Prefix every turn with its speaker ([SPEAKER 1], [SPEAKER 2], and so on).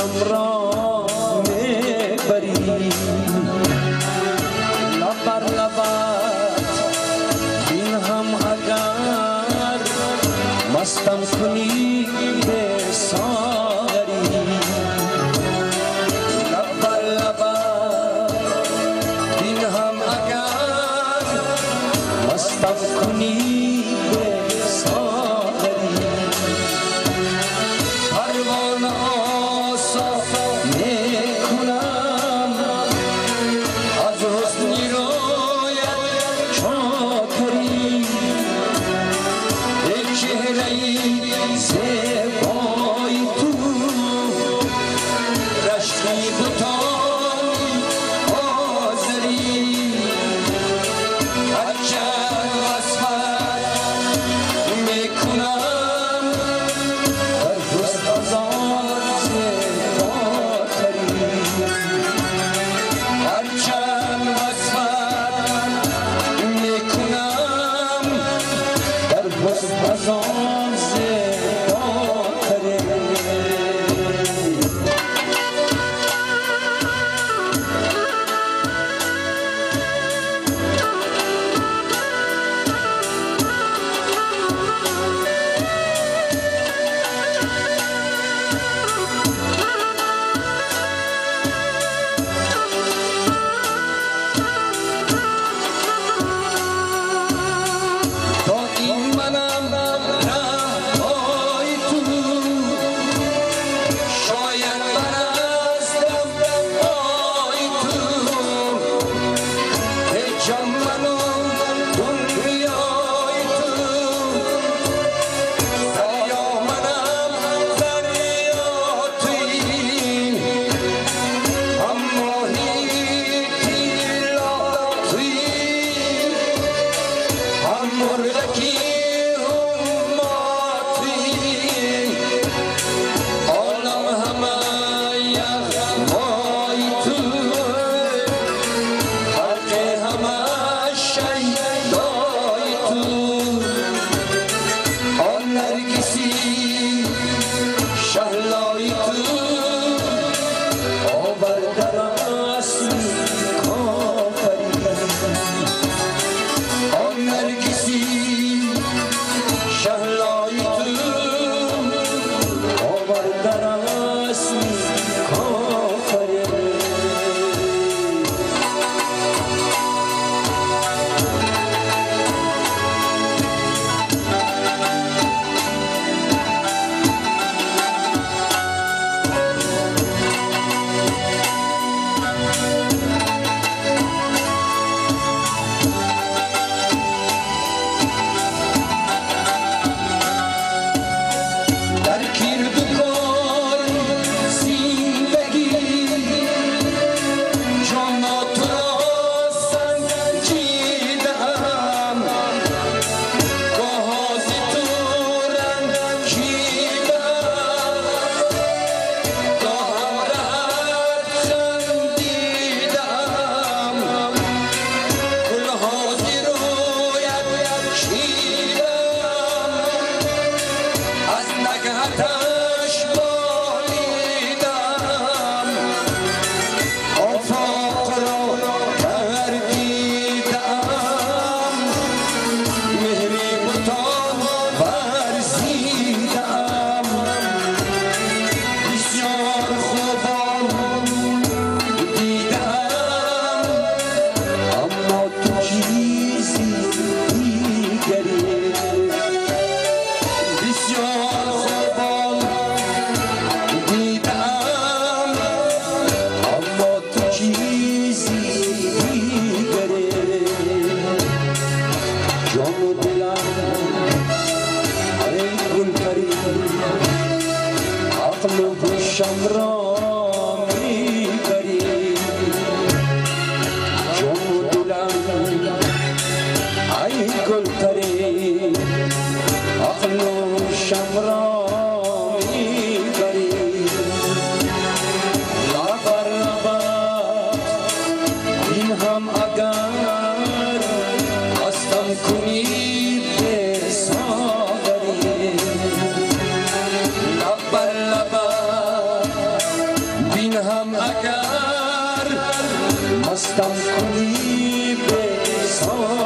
[SPEAKER 1] گوشم را میبری لبر لبت این هم اگر مستم کنی به ساغری لبر لبت این هم اگر مستم کنی به ساغری پروانه آسا میکنم از حسنی رویت چاکری یک چهره زیبای تو رشکی بوتان آزری هرچند وصفت میکنم در حسن از آن زیباتری هرچند وصفت میکنم در حسن از آن زیباتری تا این منم رهبای تو شاید برستم پای تو ای جان منو دنیای تو دریا منم دریا تویی اما هیچی لا تویی هم مرغکی هم ماتی عالم همه یغمای تو خلق همه شیدای تو آن نرگسی شهلای تو آورده رسمی کافری آن نرگسی شهلای تو آورده رسمی کافری در کردگار زندگی جانا تو را سنجیدم گاه از تو رنجیدم گاهم راحت خندیدم گلها ز رویت چیدم از نگهتش بالیدم آفاق را گردیدم مهری بتان ورزیدم بسیار خوبان دیدم اما تو چیزی دیگری بسیار خوبان دیدم اما تو چیزی دیگری جان و دلم ای گلپری عقل و گوشم را میبری جان و دلم ای گلپری عقل و گوشم را میبری لبر لبت این هم اگر مستم کنی به ساغری لبر لبت کنی به سان